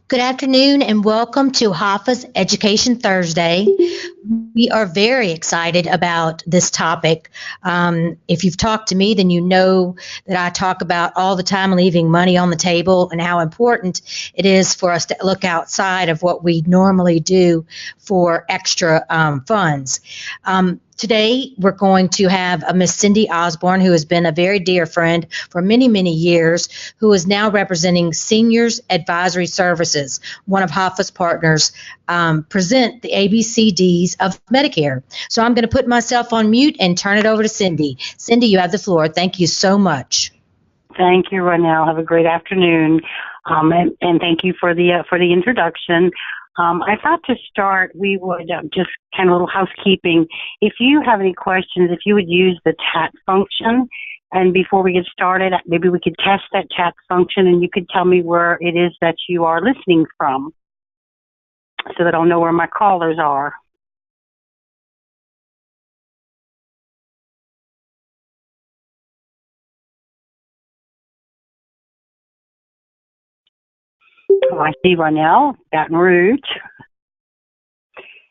Good afternoon and welcome to HAFA's Education Thursday. We are very excited about this topic. If you've talked to me, then you know that I talk about all the time leaving money on the table and how important it is for us to look outside of what we normally do for extra funds. Today, we're going to have Miss Cindy Osborne, who has been a very dear friend for many, many years, who is now representing Seniors Advisory Services, one of HAFA's partners, present the ABCDs of Medicare. So I'm going to put myself on mute and turn it over to Cindy. Cindy, you have the floor. Thank you so much. Thank you, Ronell. Have a great afternoon, and thank you for the introduction. I thought to start, we would just kind of a little housekeeping. If you have any questions, if you would use the chat function, and before we get started, maybe we could test that chat function, and you could tell me where it is that you are listening from, so that I'll know where my callers are. Oh, I see Ronell, Baton Rouge.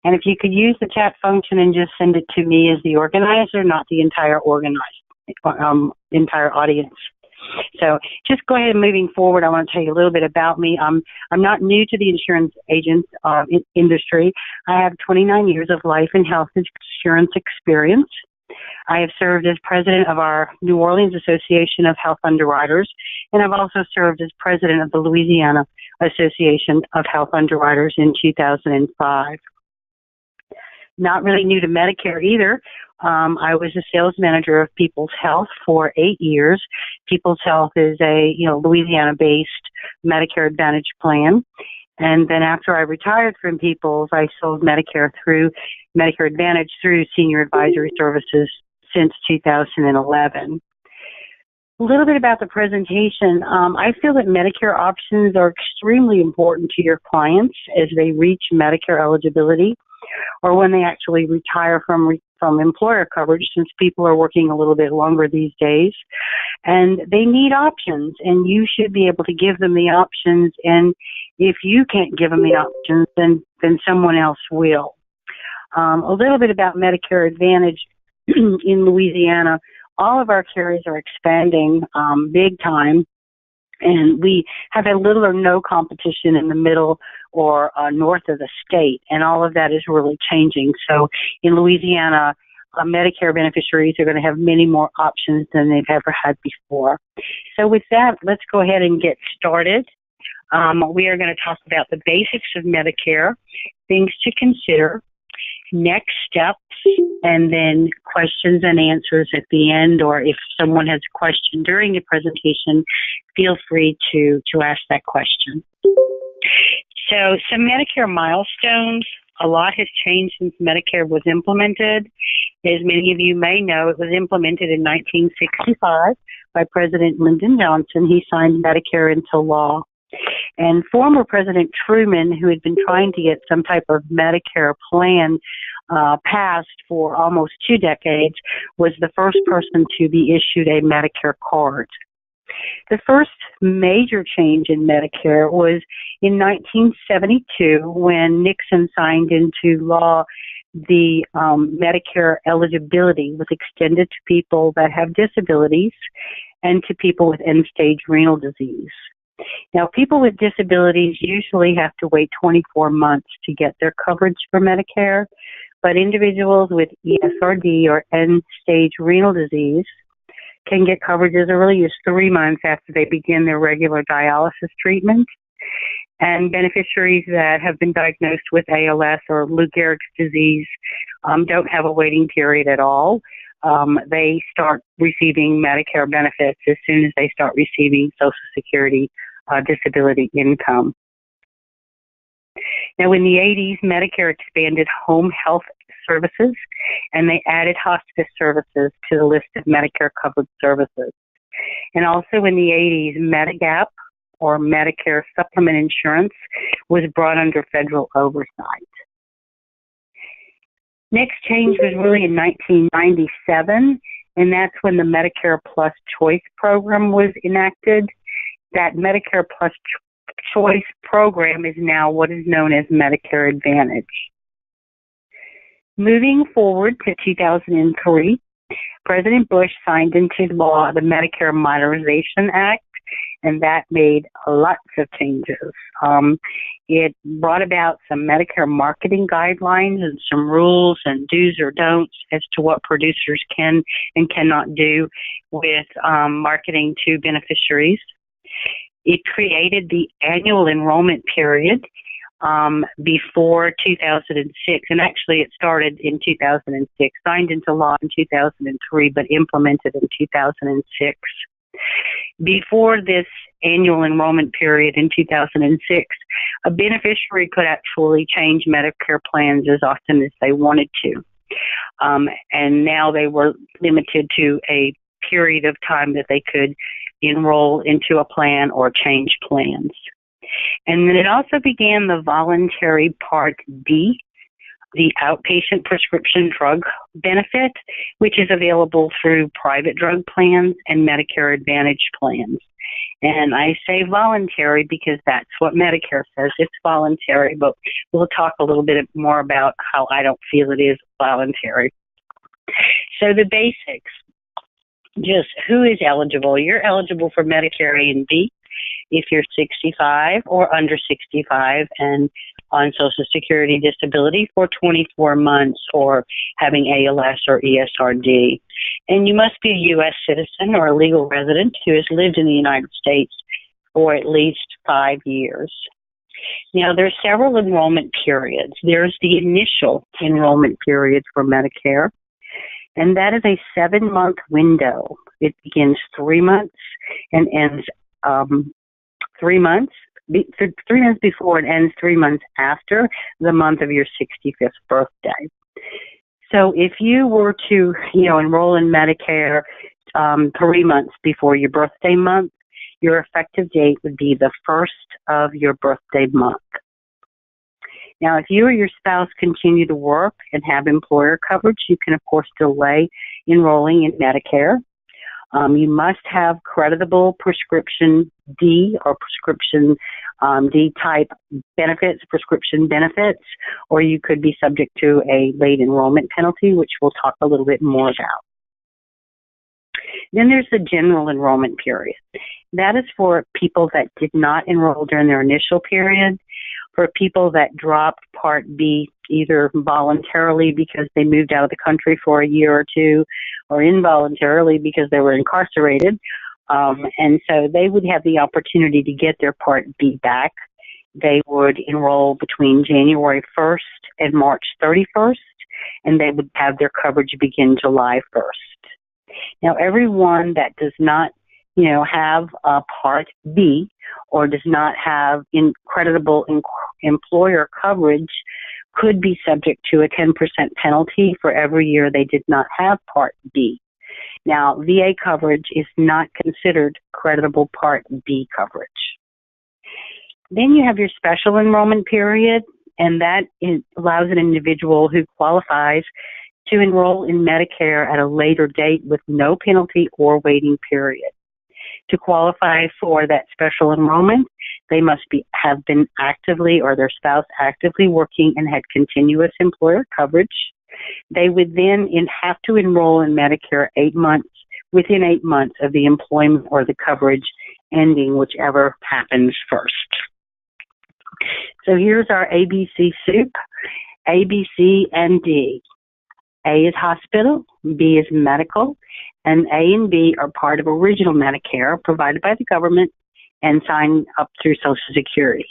And if you could use the chat function and just send it to me as the organizer, not the entire entire audience. So just go ahead and moving forward, I want to tell you a little bit about me. I'm not new to the insurance agent industry. I have 29 years of life and health insurance experience. I have served as president of our New Orleans Association of Health Underwriters, and I've also served as president of the Louisiana Association of Health Underwriters in 2005. Not really new to Medicare either. I was a sales manager of People's Health for 8 years. People's Health is a Louisiana-based Medicare Advantage plan. And then after I retired from People's, I sold Medicare Advantage through Senior Advisory Services since 2011. A little bit about the presentation. I feel that Medicare options are extremely important to your clients as they reach Medicare eligibility or when they actually retire from employer coverage, since people are working a little bit longer these days. And they need options, and you should be able to give them the options. And if you can't give them the options, then someone else will. A little bit about Medicare Advantage in Louisiana. All of our carriers are expanding big time, and we have had little or no competition in the middle or north of the state, and all of that is really changing. So in Louisiana, Medicare beneficiaries are going to have many more options than they've ever had before. So with that, let's go ahead and get started. We are going to talk about the basics of Medicare, things to consider, next steps, and then questions and answers at the end, or if someone has a question during the presentation, feel free to ask that question. So some Medicare milestones. A lot has changed since Medicare was implemented. As many of you may know, it was implemented in 1965 by President Lyndon Johnson. He signed Medicare into law. And former President Truman, who had been trying to get some type of Medicare plan passed for almost 2 decades, was the first person to be issued a Medicare card. The first major change in Medicare was in 1972 when Nixon signed into law the Medicare eligibility was extended to people that have disabilities and to people with end-stage renal disease. Now, people with disabilities usually have to wait 24 months to get their coverage for Medicare, but individuals with ESRD or end-stage renal disease can get coverage as early as 3 months after they begin their regular dialysis treatment. And beneficiaries that have been diagnosed with ALS or Lou Gehrig's disease don't have a waiting period at all. They start receiving Medicare benefits as soon as they start receiving Social Security disability income. Now, in the 80s, Medicare expanded home health services, and they added hospice services to the list of Medicare-covered services. And also in the 80s, Medigap, or Medicare Supplement Insurance, was brought under federal oversight. Next change was really in 1997, and that's when the Medicare Plus Choice program was enacted. That Medicare Plus choice program is now what is known as Medicare Advantage. Moving forward to 2003, President Bush signed into law the Medicare Modernization Act, and that made lots of changes. It brought about some Medicare marketing guidelines and some rules and do's or don'ts as to what producers can and cannot do with marketing to beneficiaries. It created the annual enrollment period before 2006, and actually it started in 2006, signed into law in 2003, but implemented in 2006. Before this annual enrollment period in 2006, a beneficiary could actually change Medicare plans as often as they wanted to. And now they were limited to a period of time that they could enroll into a plan or change plans. And then it also began the voluntary Part D, the outpatient prescription drug benefit, which is available through private drug plans and Medicare Advantage plans. And I say voluntary because that's what Medicare says. It's voluntary, but we'll talk a little bit more about how I don't feel it is voluntary. So the basics, just who is eligible. You're eligible for Medicare A and B if you're 65 or under 65 and on Social Security disability for 24 months or having ALS or ESRD. And you must be a U.S. citizen or a legal resident who has lived in the United States for at least 5 years. Now, there's several enrollment periods. There's the initial enrollment period for Medicare, and that is a 7-month window. It begins 3 months and ends 3 months. 3 months before and ends 3 months after the month of your 65th birthday. So if you were to, enroll in Medicare 3 months before your birthday month, your effective date would be the first of your birthday month. Now, if you or your spouse continue to work and have employer coverage, you can, of course, delay enrolling in Medicare. You must have creditable prescription D or prescription D type benefits, prescription benefits, or you could be subject to a late enrollment penalty, which we'll talk a little bit more about. Then there's the general enrollment period. That is for people that did not enroll during their initial period, for people that dropped Part B either voluntarily because they moved out of the country for a year or two, or involuntarily because they were incarcerated. And so they would have the opportunity to get their Part B back. They would enroll between January 1st and March 31st, and they would have their coverage begin July 1st. Now, everyone that does not, have a Part B or does not have creditable employer coverage could be subject to a 10% penalty for every year they did not have Part B. Now, VA coverage is not considered creditable Part B coverage. Then you have your special enrollment period, and that allows an individual who qualifies to enroll in Medicare at a later date with no penalty or waiting period. To qualify for that special enrollment, they must have been actively or their spouse actively working and had continuous employer coverage. They would then have to enroll in Medicare within 8 months of the employment or the coverage ending, whichever happens first. So here's our ABC soup, A, B, C, and D. A is hospital, B is medical, and A and B are part of original Medicare provided by the government and signed up through Social Security.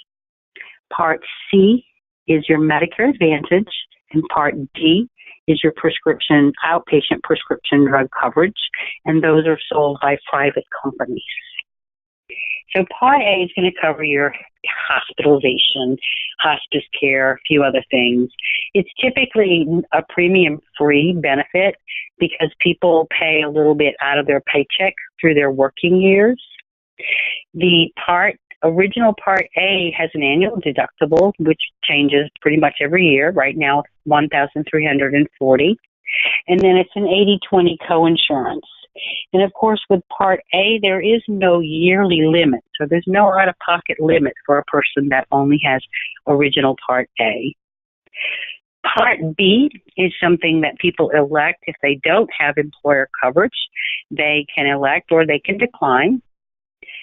Part C is your Medicare Advantage, and Part D is your outpatient prescription drug coverage, and those are sold by private companies. So Part A is going to cover your hospitalization, hospice care, a few other things. It's typically a premium-free benefit because people pay a little bit out of their paycheck through their working years. The original Part A has an annual deductible, which changes pretty much every year. Right now, $1,340. And then it's an 80-20 coinsurance. And of course, with Part A, there is no yearly limit. So there's no out-of-pocket limit for a person that only has original Part A. Part B is something that people elect if they don't have employer coverage. They can elect or they can decline.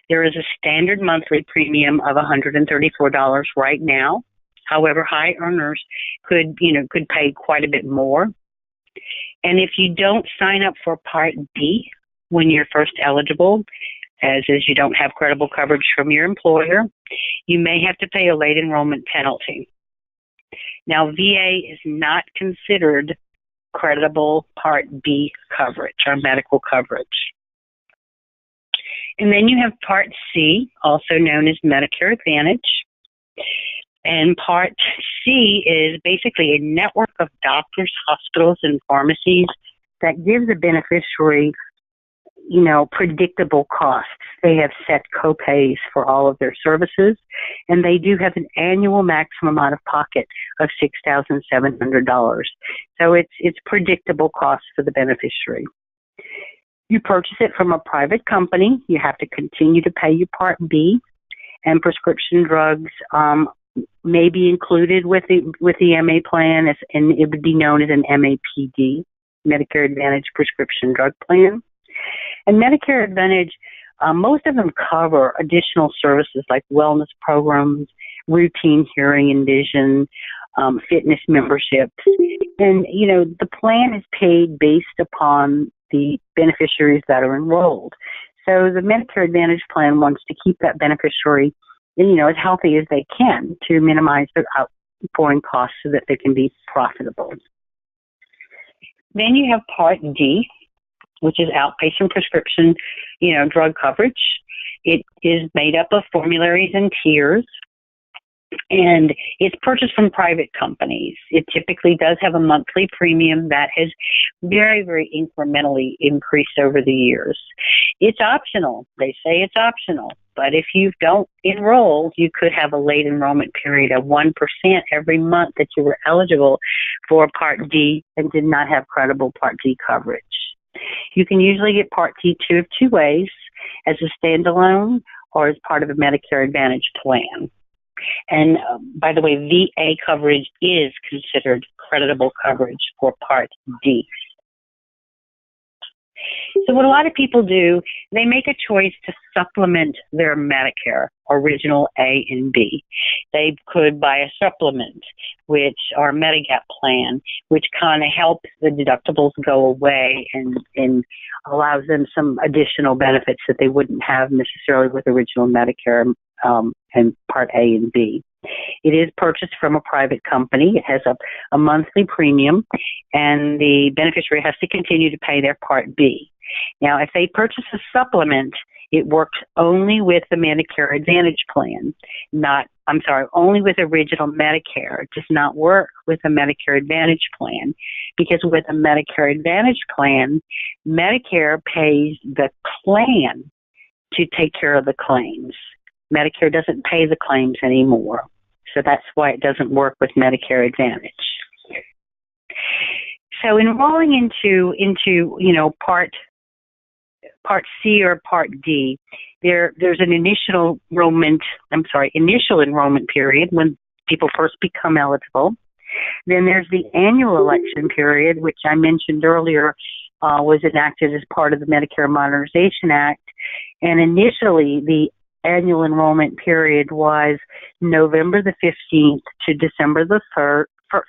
There is a standard monthly premium of $134 right now. However, high earners could pay quite a bit more. And if you don't sign up for Part B when you're first eligible, as you don't have credible coverage from your employer, you may have to pay a late enrollment penalty. Now, VA is not considered credible Part B coverage or medical coverage. And then you have Part C, also known as Medicare Advantage. And Part C is basically a network of doctors, hospitals, and pharmacies that gives a beneficiary, predictable costs. They have set copays for all of their services, and they do have an annual maximum out of pocket of $6,700. So it's predictable costs for the beneficiary. You purchase it from a private company. You have to continue to pay your Part B, and prescription drugs may be included with the MA plan, and it would be known as an MAPD, Medicare Advantage Prescription Drug Plan. And Medicare Advantage, most of them cover additional services like wellness programs, routine hearing and vision, fitness memberships. And, the plan is paid based upon the beneficiaries that are enrolled. So the Medicare Advantage plan wants to keep that beneficiary, as healthy as they can to minimize their outpouring costs so that they can be profitable. Then you have Part D, which is outpatient prescription, drug coverage. It is made up of formularies and tiers, and it's purchased from private companies. It typically does have a monthly premium that has very, very incrementally increased over the years. It's optional. They say it's optional, but if you don't enroll, you could have a late enrollment period of 1% every month that you were eligible for Part D and did not have credible Part D coverage. You can usually get Part D two of two ways, as a standalone or as part of a Medicare Advantage plan. And by the way, VA coverage is considered creditable coverage for Part D. So what a lot of people do, they make a choice to supplement their Medicare, original A and B. They could buy a supplement, which or Medigap plan, which kind of helps the deductibles go away and allows them some additional benefits that they wouldn't have necessarily with original Medicare and Part A and B. It is purchased from a private company. It has a monthly premium, and the beneficiary has to continue to pay their Part B. Now, if they purchase a supplement, it works only with the Medicare Advantage plan, only with original Medicare. It does not work with a Medicare Advantage plan, because with a Medicare Advantage plan, Medicare pays the plan to take care of the claims. Medicare doesn't pay the claims anymore. So that's why it doesn't work with Medicare Advantage. So enrolling into Part C or Part D, there's an initial enrollment period when people first become eligible. Then there's the annual election period, which I mentioned earlier was enacted as part of the Medicare Modernization Act. And initially, the annual enrollment period was November the 15th to December the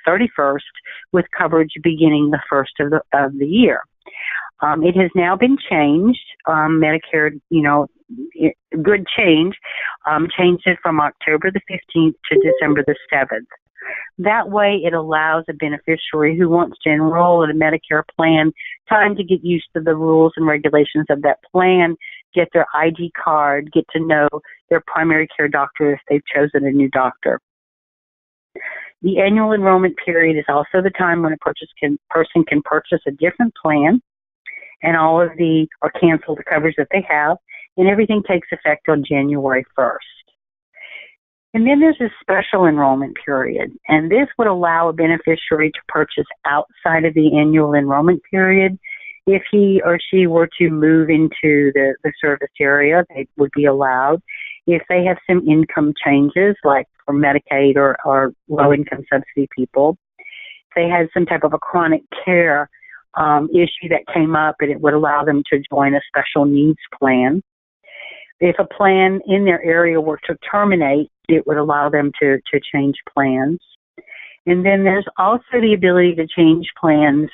31st, with coverage beginning the first of the year. It has now been changed. Medicare, good change, changed it from October the 15th to December the 7th. That way, it allows a beneficiary who wants to enroll in a Medicare plan time to get used to the rules and regulations of that plan, get their ID card, get to know their primary care doctor if they've chosen a new doctor. The annual enrollment period is also the time when a person can purchase a different plan and or cancel the coverage that they have, and everything takes effect on January 1st. And then there's a special enrollment period, and this would allow a beneficiary to purchase outside of the annual enrollment period If he or she were to move into the service area, they would be allowed. If they have some income changes, like for Medicaid or low-income subsidy people, if they had some type of a chronic care issue that came up, and it would allow them to join a special needs plan. If a plan in their area were to terminate, it would allow them to change plans. And then there's also the ability to change plans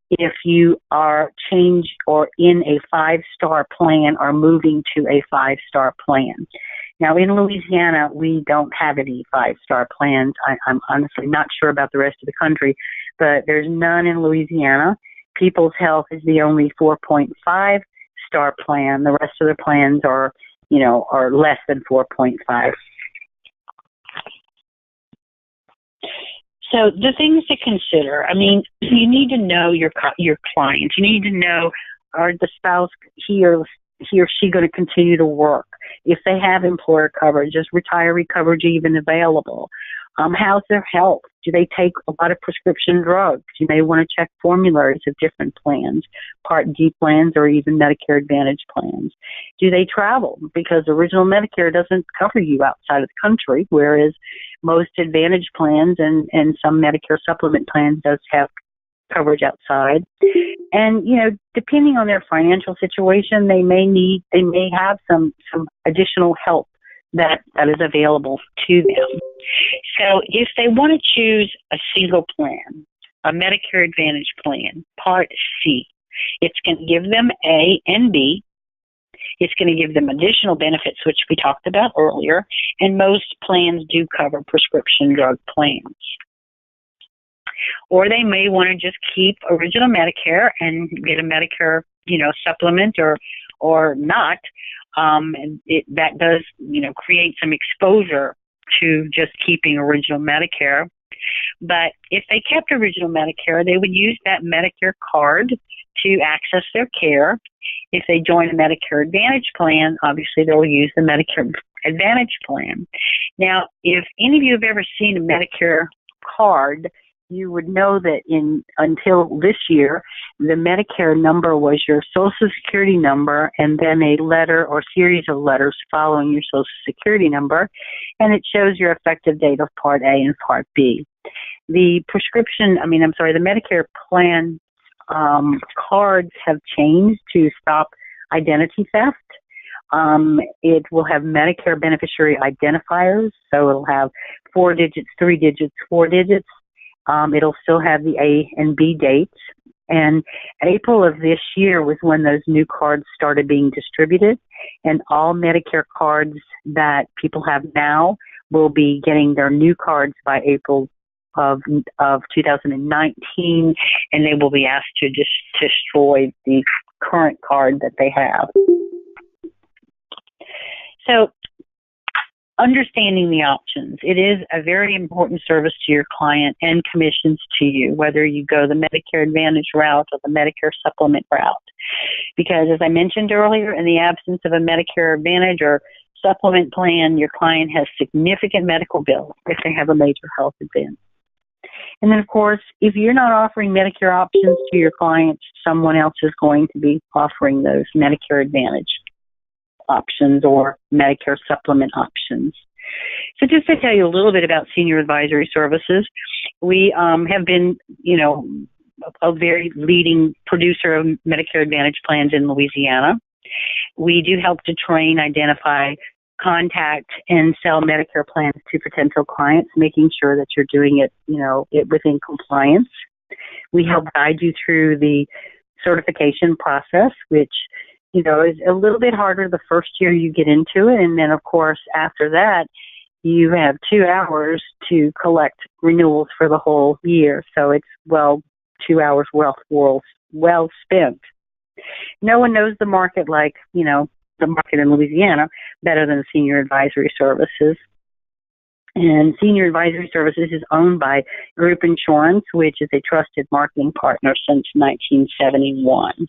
if you are changed or in a 5-star plan or moving to a 5-star plan. Now, in Louisiana, we don't have any 5-star plans. I'm honestly not sure about the rest of the country, but there's none in Louisiana. People's Health is the only 4.5-star plan. The rest of the plans are less than 4.5. So the things to consider, you need to know your clients. You need to know, are the spouse, he or she going to continue to work? If they have employer coverage, is retiree coverage even available? How's their health? Do they take a lot of prescription drugs? You may want to check formularies of different plans, Part D plans or even Medicare Advantage plans. Do they travel? Because original Medicare doesn't cover you outside of the country, whereas most Advantage plans and some Medicare supplement plans does have coverage outside. And, depending on their financial situation, they may have some additional help that is available to them. So if they want to choose a single plan, a Medicare Advantage plan, Part C, it's going to give them A and B. It's going to give them additional benefits, which we talked about earlier, and most plans do cover prescription drug plans. Or they may want to just keep original Medicare and get a Medicare, supplement or not. And that does, create some exposure to just keeping original Medicare. But if they kept original Medicare, they would use that Medicare card to access their care. If they join a Medicare Advantage plan, obviously they'll use the Medicare Advantage plan. Now, if any of you have ever seen a Medicare card, you would know that until this year, the Medicare number was your Social Security number and then a letter or series of letters following your Social Security number, and it shows your effective date of Part A and Part B. The Medicare plan cards have changed to stop identity theft. It will have Medicare beneficiary identifiers, so it'll have 4 digits, 3 digits, 4 digits. It'll still have the A and B dates. And April of this year was when those new cards started being distributed. And all Medicare cards that people have now will be getting their new cards by April of 2019, and they will be asked to destroy the current card that they have. So, understanding the options. It is a very important service to your client and commissions to you, whether you go the Medicare Advantage route or the Medicare Supplement route. Because as I mentioned earlier, in the absence of a Medicare Advantage or Supplement plan, your client has significant medical bills if they have a major health event. And then, of course, if you're not offering Medicare options to your clients, someone else is going to be offering those Medicare Advantage options or Medicare Supplement options. So just to tell you a little bit about Senior Advisory Services, we have been, a very leading producer of Medicare Advantage plans in Louisiana. We do help to train, identify, contact, and sell Medicare plans to potential clients, making sure that you're doing it, within compliance. We help guide you through the certification process, which is a little bit harder the first year you get into it. And then, of course, after that, you have 2 hours to collect renewals for the whole year. So it's, 2 hours well spent. No one knows the market like, the market in Louisiana better than Senior Advisory Services. And Senior Advisory Services is owned by Group Insurance, which is a trusted marketing partner since 1971.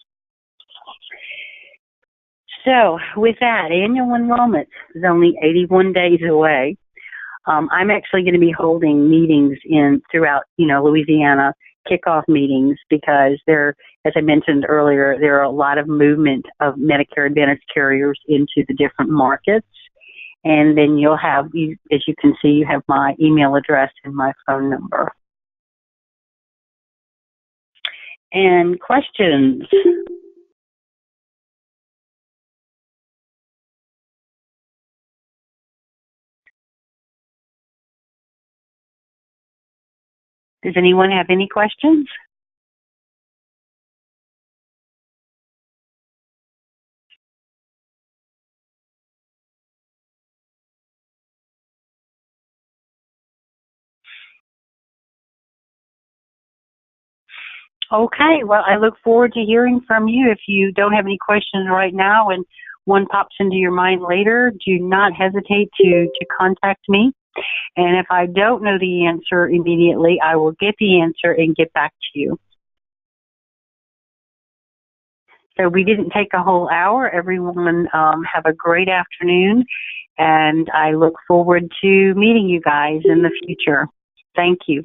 So with that, annual enrollment is only 81 days away. I'm actually going to be holding meetings throughout, Louisiana kickoff meetings because there, as I mentioned earlier, there are a lot of movement of Medicare Advantage carriers into the different markets. And then you'll have, as you can see, you have my email address and my phone number. And questions? Does anyone have any questions? Okay, well, I look forward to hearing from you. If you don't have any questions right now and one pops into your mind later, do not hesitate to contact me. And if I don't know the answer immediately, I will get the answer and get back to you. So we didn't take a whole hour. Everyone have a great afternoon, and I look forward to meeting you guys in the future. Thank you.